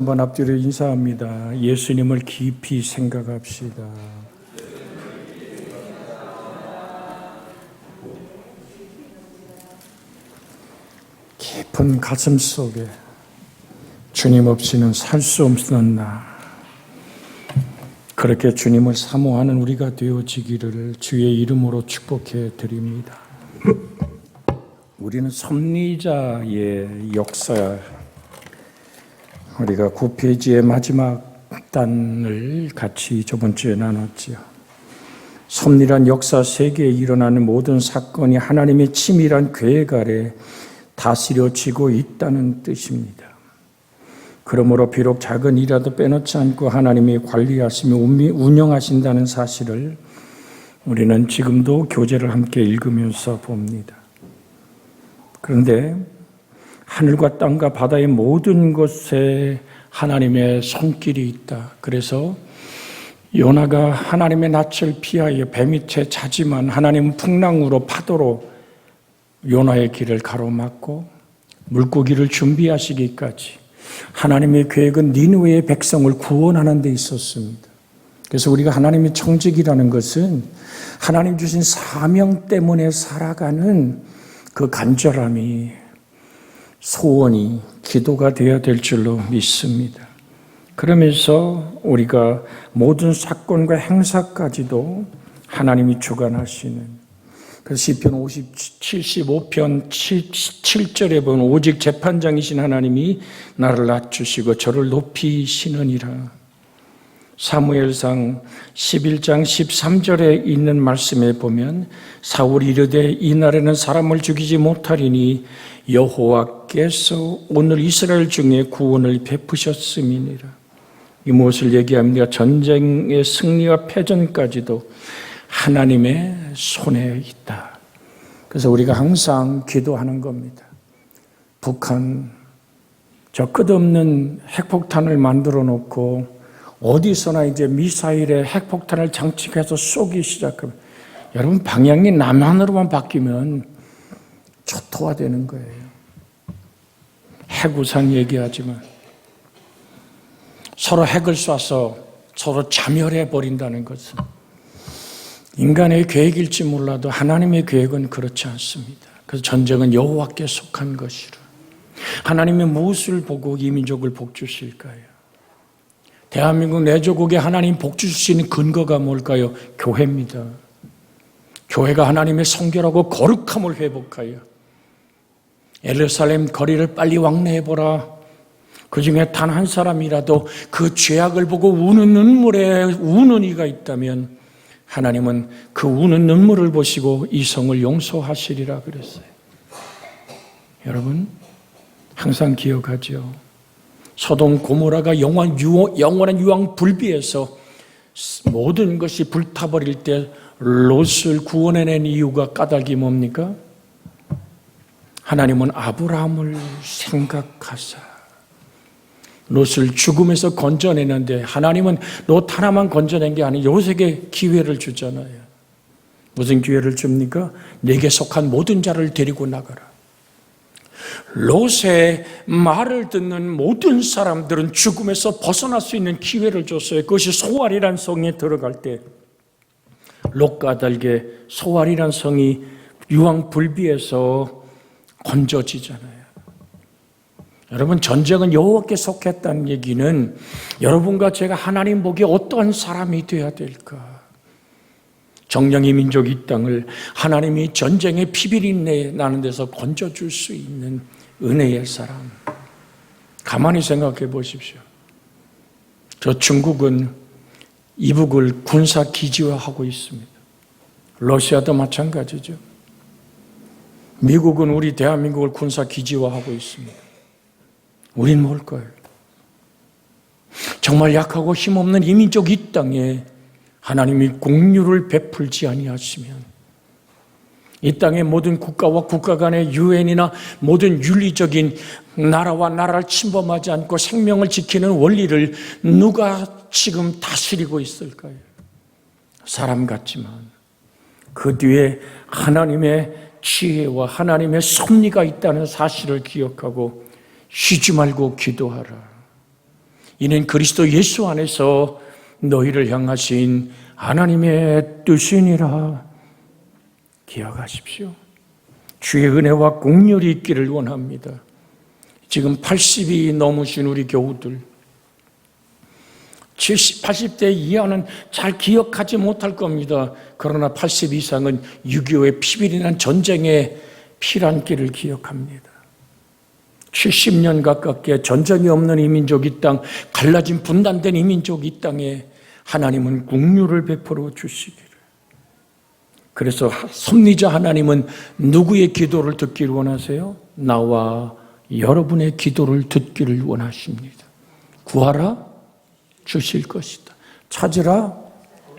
한번 앞뒤로 인사합니다. 예수님을 깊이 생각합시다. 깊은 가슴 속에 주님 없이는 살 수 없는 나, 그렇게 주님을 사모하는 우리가 되어지기를 주의 이름으로 축복해 드립니다. 우리는 섭리자의 역사, 우리가 9페이지의 마지막 단을 같이 저번 주에 나눴지요. 섭리란 역사 세계에 일어나는 모든 사건이 하나님의 치밀한 계획 아래 다스려지고 있다는 뜻입니다. 그러므로 비록 작은 일이라도 빼놓지 않고 하나님이 관리하시며 운영하신다는 사실을 우리는 지금도 교재를 함께 읽으면서 봅니다. 그런데 하늘과 땅과 바다의 모든 곳에 하나님의 손길이 있다. 그래서 요나가 하나님의 낯을 피하여 뱀밑에 자지만 하나님은 풍랑으로 파도로 요나의 길을 가로막고 물고기를 준비하시기까지 하나님의 계획은 니느웨의 백성을 구원하는 데 있었습니다. 그래서 우리가 하나님의 청직이라는 것은 하나님 주신 사명 때문에 살아가는 그 간절함이, 소원이, 기도가 되어야 될 줄로 믿습니다. 그러면서 우리가 모든 사건과 행사까지도 하나님이 주관하시는, 그래서 시편 75편 7절에 보면 오직 재판장이신 하나님이 나를 낮추시고 저를 높이시느니라. 사무엘상 11장 13절에 있는 말씀에 보면 사울이 이르되 이날에는 사람을 죽이지 못하리니 여호와께서 오늘 이스라엘 중에 구원을 베푸셨음이니라. 이 무엇을 얘기합니까? 전쟁의 승리와 패전까지도 하나님의 손에 있다. 그래서 우리가 항상 기도하는 겁니다. 북한 저 끝없는 핵폭탄을 만들어 놓고 어디서나 이제 미사일에 핵폭탄을 장착해서 쏘기 시작하면, 여러분 방향이 남한으로만 바뀌면 초토화되는 거예요. 핵우산 얘기하지만 서로 핵을 쏴서 서로 자멸해 버린다는 것은 인간의 계획일지 몰라도 하나님의 계획은 그렇지 않습니다. 그래서 전쟁은 여호와께 속한 것이라. 하나님이 무엇을 보고 이 민족을 복주실까요? 대한민국 내조국에 하나님 복주시는 근거가 뭘까요? 교회입니다. 교회가 하나님의 성결하고 거룩함을 회복하여 예루살렘 거리를 빨리 왕래해보라. 그 중에 단 한 사람이라도 그 죄악을 보고 우는 눈물에 우는 이가 있다면 하나님은 그 우는 눈물을 보시고 이 성을 용서하시리라 그랬어요. 여러분 항상 기억하죠. 소돔 고모라가 영원한 유황 불비에서 모든 것이 불타버릴 때 롯을 구원해낸 이유가 까닭이 뭡니까? 하나님은 아브라함을 생각하사 롯을 죽음에서 건져내는데, 하나님은 롯 하나만 건져낸 게 아니고 롯에게 기회를 주잖아요. 무슨 기회를 줍니까? 내게 속한 모든 자를 데리고 나가라. 롯의 말을 듣는 모든 사람들은 죽음에서 벗어날 수 있는 기회를 줬어요. 그것이 소알이란 성에 들어갈 때 롯과 달게 소알이란 성이 유황 불비에서 건져지잖아요. 여러분 전쟁은 여호와께 속했다는 얘기는 여러분과 제가 하나님 보기에 어떠한 사람이 되어야 될까? 정령의 민족 이 땅을 하나님이 전쟁의 피비린내 나는 데서 건져줄 수 있는 은혜의 사람. 가만히 생각해 보십시오. 저 중국은 이북을 군사 기지화하고 있습니다. 러시아도 마찬가지죠. 미국은 우리 대한민국을 군사 기지화하고 있습니다. 우린 뭘까요? 정말 약하고 힘없는 이민족 이 땅에 하나님이 공유를 베풀지 아니하시면 이 땅의 모든 국가와 국가 간의 유엔이나 모든 윤리적인 나라와 나라를 침범하지 않고 생명을 지키는 원리를 누가 지금 다스리고 있을까요? 사람 같지만 그 뒤에 하나님의 지혜와 하나님의 섭리가 있다는 사실을 기억하고 쉬지 말고 기도하라. 이는 그리스도 예수 안에서 너희를 향하신 하나님의 뜻이니라. 기억하십시오. 주의 은혜와 공률이 있기를 원합니다. 지금 80이 넘으신 우리 교우들, 70, 80대 이하는 잘 기억하지 못할 겁니다. 그러나 80 이상은 6.25의 피비리 난 전쟁의 피란길을 기억합니다. 70년 가깝게 전쟁이 없는 이민족 이 땅, 갈라진 분단된 이민족 이 땅에 하나님은 긍휼을 베풀어 주시기를. 그래서 섭리자 하나님은 누구의 기도를 듣기를 원하세요? 나와 여러분의 기도를 듣기를 원하십니다. 구하라 주실 것이다. 찾으라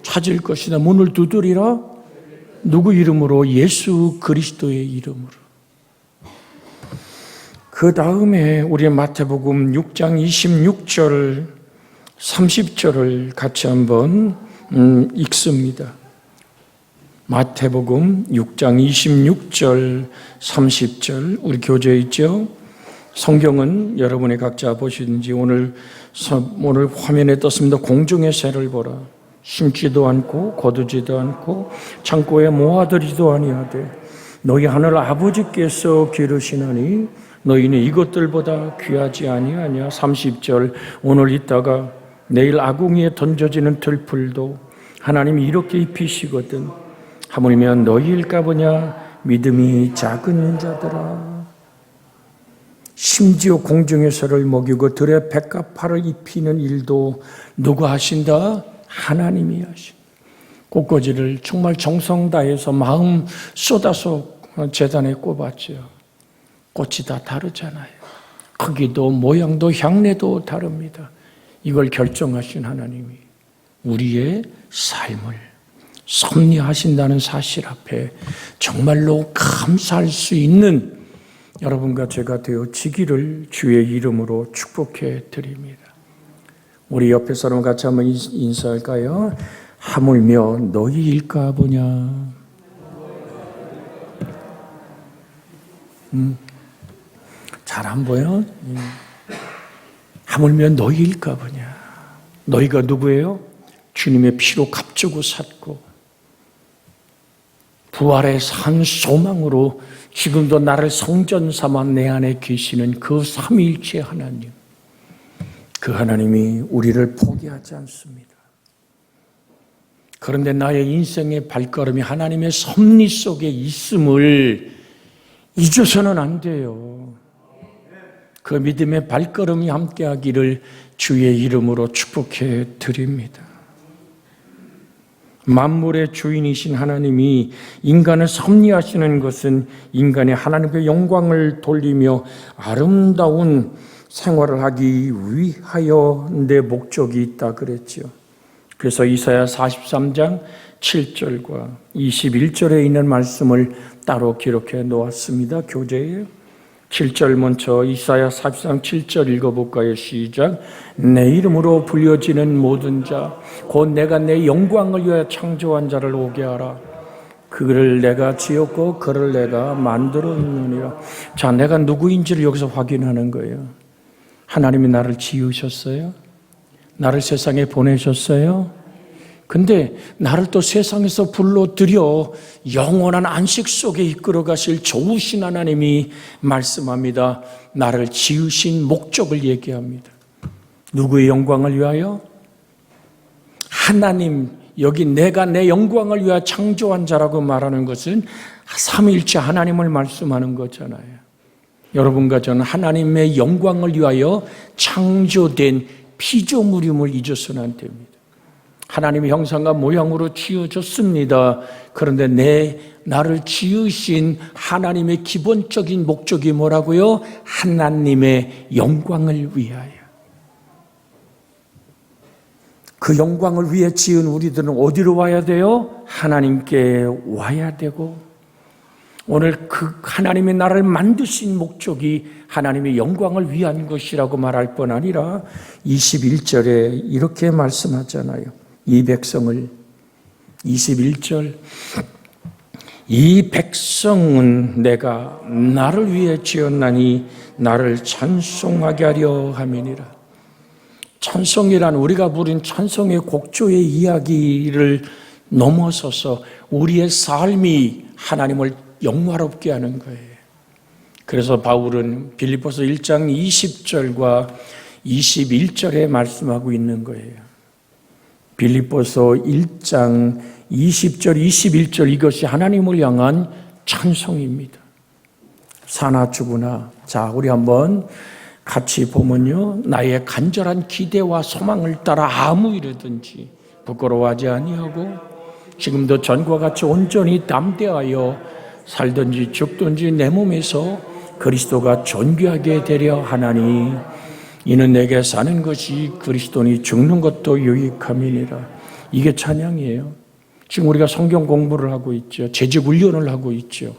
찾을 것이다. 문을 두드리라. 누구 이름으로? 예수 그리스도의 이름으로. 그 다음에 우리 마태복음 6장 26절 30절을 같이 한번 읽습니다. 마태복음 6장 26절 30절 우리 교재에 있죠. 성경은 여러분이 각자 보시든지 오늘 화면에 떴습니다. 공중의 새를 보라. 심지도 않고 거두지도 않고 창고에 모아두지도 아니하되 너희 하늘 아버지께서 기르시나니 너희는 이것들보다 귀하지 아니하냐. 30절 오늘 있다가 내일 아궁이에 던져지는 들풀도 하나님이 이렇게 입히시거든 하물며 너희일까 보냐. 믿음이 작은 자들아. 심지어 공중의 새를 먹이고 들의 백합화를 입히는 일도 누가 하신다? 하나님이 하신다. 꽃꽂이를 정말 정성 다해서 마음 쏟아서 제단에 꼽았죠. 꽃이 다 다르잖아요. 크기도 모양도 향내도 다릅니다. 이걸 결정하신 하나님이 우리의 삶을 섭리하신다는 사실 앞에 정말로 감사할 수 있는 여러분과 제가 되어지기를 주의 이름으로 축복해 드립니다. 우리 옆에 사람 같이 한번 인사할까요? 하물며 너희일까 보냐. 잘 안 보여? 하물며 너희일까 보냐. 너희가 누구예요? 주님의 피로 값주고 샀고 부활의 산 소망으로 지금도 나를 성전 삼아 내 안에 계시는 그 삼위일체 하나님. 그 하나님이 우리를 포기하지 않습니다. 그런데 나의 인생의 발걸음이 하나님의 섭리 속에 있음을 잊어서는 안 돼요. 그 믿음의 발걸음이 함께하기를 주의 이름으로 축복해 드립니다. 만물의 주인이신 하나님이 인간을 섭리하시는 것은 인간이 하나님의 영광을 돌리며 아름다운 생활을 하기 위하여 내 목적이 있다 그랬죠. 그래서 이사야 43장 7절과 21절에 있는 말씀을 따로 기록해 놓았습니다. 교재에 7절 먼저 이사야 43장 7절 읽어볼까요? 시작. 내 이름으로 불려지는 모든 자 곧 내가 내 영광을 위하여 창조한 자를 오게 하라. 그를 내가 지었고 그를 내가 만들었느니라. 자, 내가 누구인지를 여기서 확인하는 거예요. 하나님이 나를 지으셨어요? 나를 세상에 보내셨어요? 근데 나를 또 세상에서 불러들여 영원한 안식 속에 이끌어 가실 좋으신 하나님이 말씀합니다. 나를 지으신 목적을 얘기합니다. 누구의 영광을 위하여? 하나님, 여기 내가 내 영광을 위하여 창조한 자라고 말하는 것은 삼위일체 하나님을 말씀하는 거잖아요. 여러분과 저는 하나님의 영광을 위하여 창조된 피조물임을 잊어서는 안 됩니다. 하나님의 형상과 모양으로 지어졌습니다. 그런데 나를 지으신 하나님의 기본적인 목적이 뭐라고요? 하나님의 영광을 위하여. 그 영광을 위해 지은 우리들은 어디로 와야 돼요? 하나님께 와야 되고, 오늘 그 하나님의 나를 만드신 목적이 하나님의 영광을 위한 것이라고 말할 뿐 아니라 21절에 이렇게 말씀하잖아요. 이 백성을 21절 이 백성은 내가 나를 위해 지었나니 나를 찬송하게 하려 함이니라. 찬송이란 우리가 부른 찬송의 곡조의 이야기를 넘어서서 우리의 삶이 하나님을 영화롭게 하는 거예요. 그래서 바울은 빌립보서 1장 20절과 21절에 말씀하고 있는 거예요. 빌립보서 1장 20절, 21절 이것이 하나님을 향한 찬송입니다. 사나 죽으나. 자, 우리 한번 같이 보면요. 나의 간절한 기대와 소망을 따라 아무 일이든지 부끄러워하지 아니하고 지금도 전과 같이 온전히 담대하여 살든지 죽든지 내 몸에서 그리스도가 존귀하게 되려 하나니 이는 내게 사는 것이 그리스도니 죽는 것도 유익함이니라. 이게 찬양이에요. 지금 우리가 성경 공부를 하고 있죠. 재직 훈련을 하고 있죠.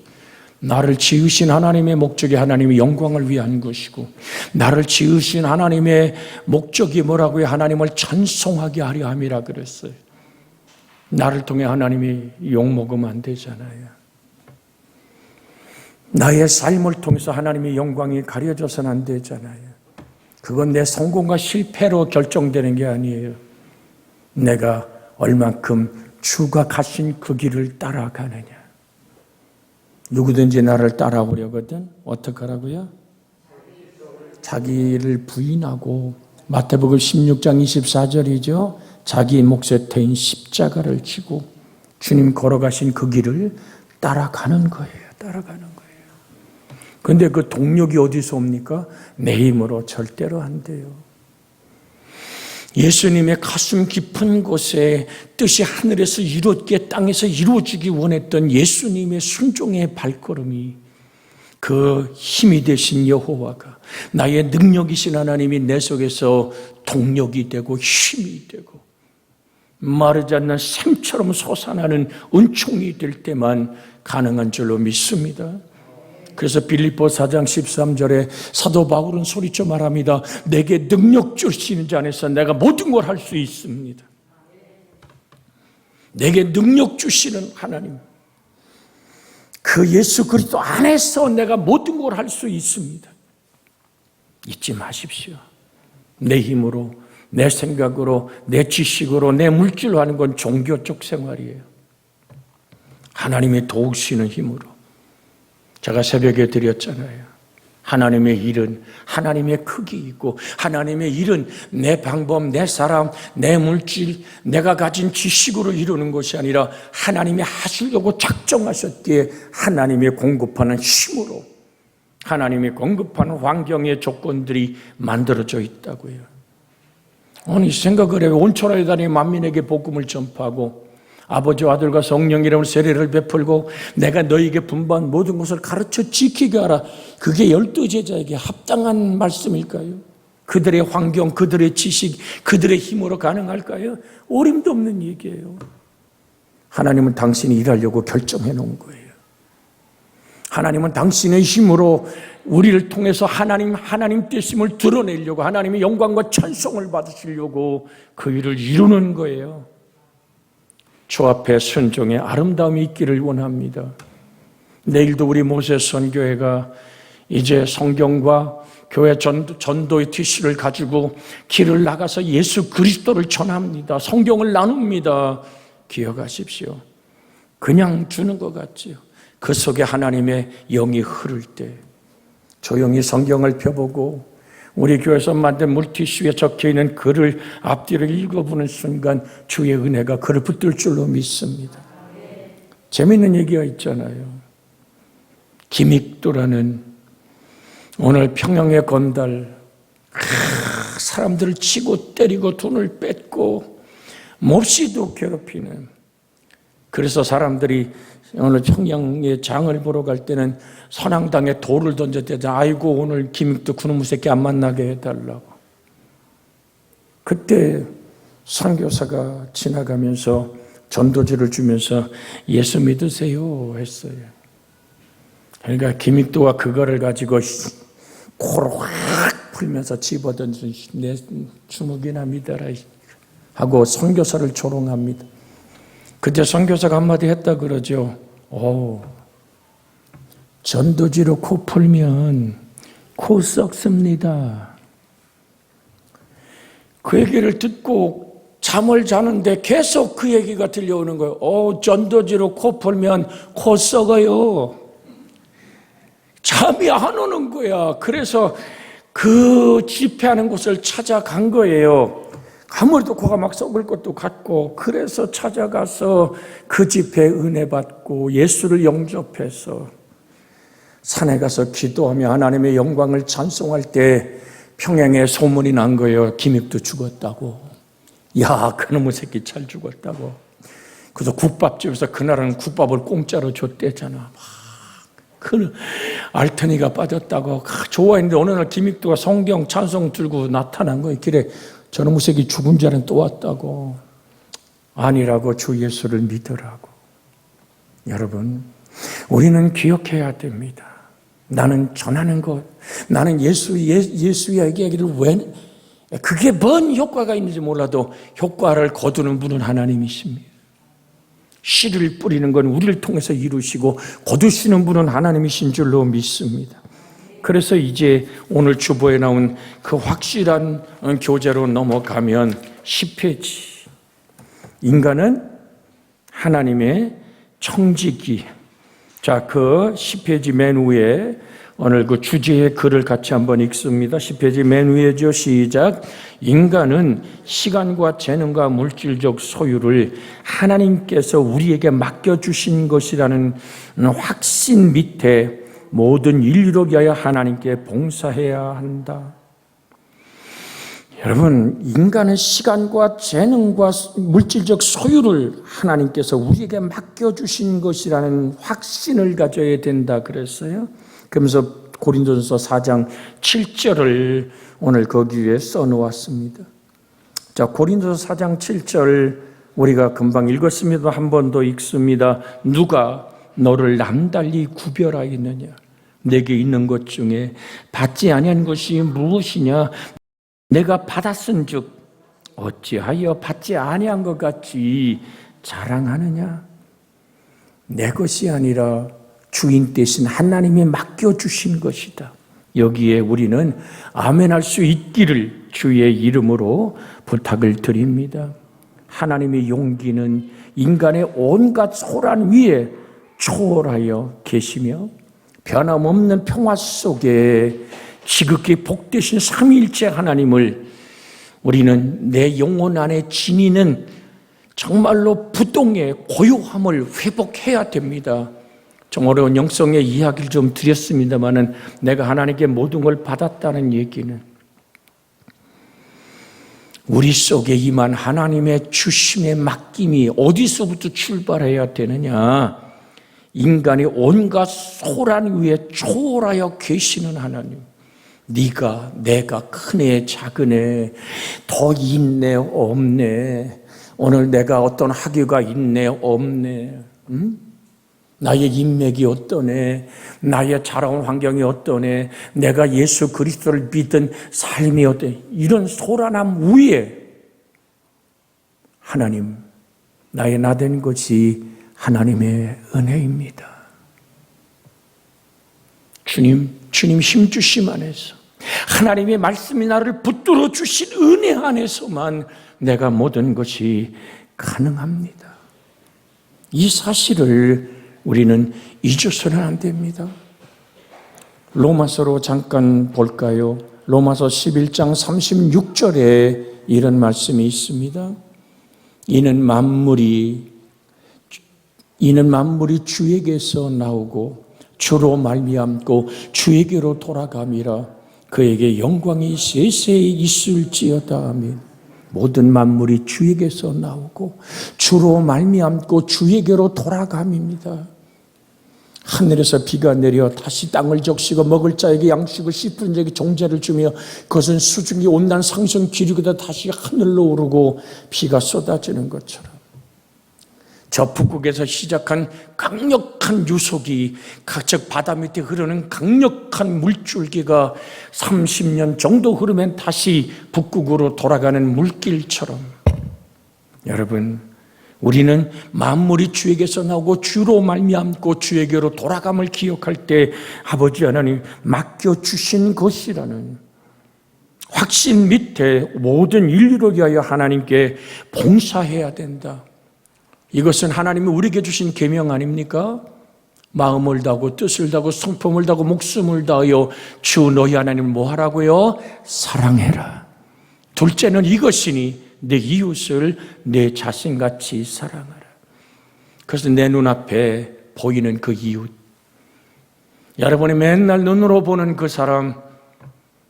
나를 지으신 하나님의 목적이 하나님의 영광을 위한 것이고 나를 지으신 하나님의 목적이 뭐라고요? 하나님을 찬송하게 하려 함이라 그랬어요. 나를 통해 하나님이 욕먹으면 안 되잖아요. 나의 삶을 통해서 하나님의 영광이 가려져서는 안 되잖아요. 그건 내 성공과 실패로 결정되는 게 아니에요. 내가 얼만큼 주가 가신 그 길을 따라가느냐. 누구든지 나를 따라오려거든 어떻게 하라고요? 자기를 부인하고 마태복음 16장 24절이죠. 자기 몫에 태인 십자가를 지고 주님 걸어가신 그 길을 따라가는 거예요. 따라가는 거예요. 그런데 그 동력이 어디서 옵니까? 내 힘으로 절대로 안 돼요. 예수님의 가슴 깊은 곳에 뜻이 하늘에서 이루어지게 땅에서 이루어지기 원했던 예수님의 순종의 발걸음이 그 힘이 되신 여호와가 나의 능력이신 하나님이 내 속에서 동력이 되고 힘이 되고 마르지 않는 샘처럼 솟아나는 은총이 될 때만 가능한 줄로 믿습니다. 그래서 빌립보 4장 13절에 사도 바울은 소리쳐 말합니다. 내게 능력 주시는 자 안에서 내가 모든 걸 할 수 있습니다. 내게 능력 주시는 하나님, 그 예수 그리스도 안에서 내가 모든 걸 할 수 있습니다. 잊지 마십시오. 내 힘으로, 내 생각으로, 내 지식으로, 내 물질로 하는 건 종교적 생활이에요. 하나님이 도우시는 힘으로. 제가 새벽에 드렸잖아요. 하나님의 일은 하나님의 크기 있고 하나님의 일은 내 방법, 내 사람, 내 물질, 내가 가진 지식으로 이루는 것이 아니라 하나님이 하시려고 작정하셨기에 하나님의 공급하는 힘으로 하나님이 공급하는 환경의 조건들이 만들어져 있다고요. 아니 생각을 해요. 온 천하에 다니 만민에게 복음을 전파하고 아버지와 아들과 성령 이름으로 세례를 베풀고 내가 너희에게 분부한 모든 것을 가르쳐 지키게 하라. 그게 12 제자에게 합당한 말씀일까요? 그들의 환경, 그들의 지식, 그들의 힘으로 가능할까요? 어림도 없는 얘기예요. 하나님은 당신이 일하려고 결정해 놓은 거예요. 하나님은 당신의 힘으로 우리를 통해서 하나님 되심을 드러내려고 하나님의 영광과 찬송을 받으시려고 그 일을 이루는 거예요. 주 앞에 순종의 아름다움이 있기를 원합니다. 내일도 우리 모세 선교회가 이제 성경과 교회 전도의 티슈를 가지고 길을 나가서 예수 그리스도를 전합니다. 성경을 나눕니다. 기억하십시오. 그냥 주는 것 같지요. 그 속에 하나님의 영이 흐를 때 조용히 성경을 펴보고 우리 교회에서 만든 물티슈에 적혀있는 글을 앞뒤로 읽어보는 순간 주의 은혜가 그를 붙들 줄로 믿습니다. 재미있는 얘기가 있잖아요. 김익도라는 오늘 평양에 건달 사람들을 치고 때리고 돈을 뺏고 몹시도 괴롭히는, 그래서 사람들이 오늘 평양에 장을 보러 갈 때는 선앙당에 돌을 던졌대자. 아이고 오늘 김익도 그놈의 새끼 안 만나게 해달라고. 그때 선교사가 지나가면서 전도지를 주면서 예수 믿으세요 했어요. 그러니까 김익도가 그거를 가지고 코를 확 풀면서 집어던져 내 주먹이나 믿어라 하고 선교사를 조롱합니다. 그때 선교사가 한마디 했다 그러죠. 전도지로 코 풀면 코 썩습니다. 그 얘기를 듣고 잠을 자는데 계속 그 얘기가 들려오는 거예요. 전도지로 코 풀면 코 썩어요. 잠이 안 오는 거야. 그래서 그 집회하는 곳을 찾아간 거예요. 아무래도 코가 막 썩을 것도 같고, 그래서 찾아가서 그 집회 은혜 받고 예수를 영접해서 산에 가서 기도하며 하나님의 영광을 찬송할 때 평양에 소문이 난 거예요. 김익도 죽었다고. 야, 그놈의 새끼 잘 죽었다고. 그래서 국밥집에서 그날은 국밥을 공짜로 줬대잖아. 그 알턴이가 빠졌다고 좋아했는데 어느 날 김익도가 성경 찬송 들고 나타난 거예요. 길에 저놈의 새끼 죽은 자는 또 왔다고. 아니라고, 주 예수를 믿으라고. 여러분, 우리는 기억해야 됩니다. 나는 전하는 것, 나는 예수의 얘기를 왜, 그게 뭔 효과가 있는지 몰라도 효과를 거두는 분은 하나님이십니다. 씨를 뿌리는 건 우리를 통해서 이루시고 거두시는 분은 하나님이신 줄로 믿습니다. 그래서 이제 오늘 주보에 나온 그 확실한 교재로 넘어가면 10페이지. 인간은 하나님의 청지기. 자, 그 10페이지 맨 위에 오늘 그 주제의 글을 같이 한번 읽습니다. 10페이지 맨 위에죠. 시작. 인간은 시간과 재능과 물질적 소유를 하나님께서 우리에게 맡겨주신 것이라는 확신 밑에 모든 인류를 위하여 하나님께 봉사해야 한다. 여러분, 인간은 시간과 재능과 물질적 소유를 하나님께서 우리에게 맡겨주신 것이라는 확신을 가져야 된다 그랬어요. 그러면서 고린도전서 4장 7절을 오늘 거기에 써놓았습니다. 자, 고린도전서 4장 7절 우리가 금방 읽었습니다. 한 번 더 읽습니다. 누가 너를 남달리 구별하였느냐? 내게 있는 것 중에 받지 아니한 것이 무엇이냐? 내가 받았은즉 어찌하여 받지 아니한 것 같이 자랑하느냐? 내 것이 아니라 주인 되신 하나님이 맡겨주신 것이다. 여기에 우리는 아멘할 수 있기를 주의 이름으로 부탁을 드립니다. 하나님의 용기는 인간의 온갖 소란 위에 초월하여 계시며 변함없는 평화 속에 지극히 복되신 삼위일체 하나님을 우리는 내 영혼 안에 지니는 정말로 부동의 고요함을 회복해야 됩니다. 좀 어려운 영성의 이야기를 좀 드렸습니다만은 내가 하나님께 모든 걸 받았다는 얘기는 우리 속에 임한 하나님의 주심의 맡김이 어디서부터 출발해야 되느냐? 인간의 온갖 소란 위에 초월하여 계시는 하나님. 네가, 내가, 큰애, 작은애, 더 있네, 없네. 오늘 내가 어떤 학위가 있네, 없네. 나의 인맥이 어떠네, 나의 자라온 환경이 어떠네, 내가 예수 그리스도를 믿은 삶이 어떠네. 이런 소란함 위에 하나님, 나의 나된 것이 하나님의 은혜입니다. 주님 힘주심 안에서 하나님의 말씀이 나를 붙들어 주신 은혜 안에서만 내가 모든 것이 가능합니다. 이 사실을 우리는 잊어서는 안 됩니다. 로마서로 잠깐 볼까요? 로마서 11장 36절에 이런 말씀이 있습니다. 이는 만물이 주에게서 나오고 주로 말미암고 주에게로 돌아감이라. 그에게 영광이 세세히 있을지어다. 아멘. 모든 만물이 주에게서 나오고 주로 말미암고 주에게로 돌아감입니다. 하늘에서 비가 내려 다시 땅을 적시고 먹을 자에게 양식을 씹은 자에게 종자를 주며 그것은 수증기 온난 상승 기류보다 다시 하늘로 오르고 비가 쏟아지는 것처럼 저 북극에서 시작한 강력한 유속이 즉 바다 밑에 흐르는 강력한 물줄기가 30년 정도 흐르면 다시 북극으로 돌아가는 물길처럼 여러분, 우리는 만물이 주에게서 나오고 주로 말미암고 주에게로 돌아감을 기억할 때 아버지 하나님 맡겨주신 것이라는 확신 밑에 모든 인류를 위하여 하나님께 봉사해야 된다. 이것은 하나님이 우리에게 주신 계명 아닙니까? 마음을 다하고 뜻을 다하고 성품을 다하고 목숨을 다하여 주 너희 하나님을 뭐 하라고요? 사랑해라. 둘째는 이것이니 내 이웃을 내 자신같이 사랑하라. 그래서 내 눈앞에 보이는 그 이웃, 여러분이 맨날 눈으로 보는 그 사람,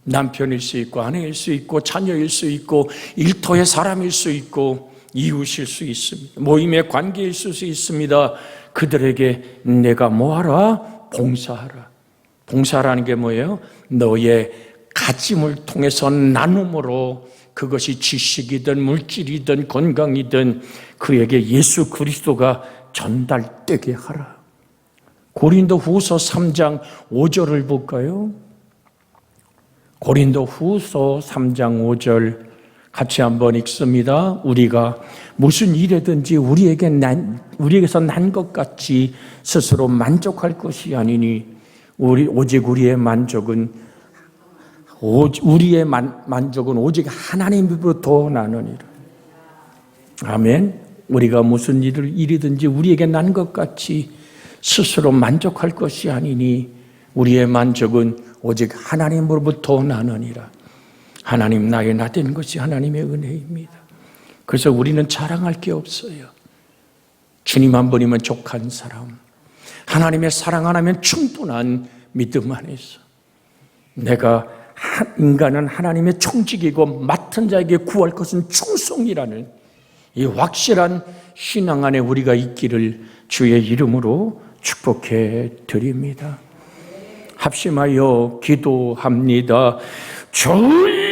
남편일 수 있고 아내일 수 있고 자녀일 수 있고 일터의 사람일 수 있고 이웃일 수 있습니다. 모임의 관계일 수 있습니다. 그들에게 내가 뭐하라? 봉사하라. 봉사라는 게 뭐예요? 너의 가짐을 통해서 나눔으로, 그것이 지식이든 물질이든 건강이든 그에게 예수 그리스도가 전달되게 하라. 고린도후서 3장 5절을 볼까요? 고린도후서 3장 5절 같이 한번 읽습니다. 우리가 무슨 일이든지 우리에게서 난 것 같이 스스로 만족할 것이 아니니 오직 우리의 만족은 오직 하나님으로부터 나느니라. 아멘. 우리가 무슨 일이든지 우리에게 난 것 같이 스스로 만족할 것이 아니니 우리의 만족은 오직 하나님으로부터 나느니라. 하나님 나의 나된 것이 하나님의 은혜입니다. 그래서 우리는 자랑할 게 없어요. 주님 한 분이면 족한 사람, 하나님의 사랑 하나면 충분한 믿음 안에서 내가 인간은 하나님의 총직이고 맡은 자에게 구할 것은 충성이라는 이 확실한 신앙 안에 우리가 있기를 주의 이름으로 축복해 드립니다. 합심하여 기도합니다. 주여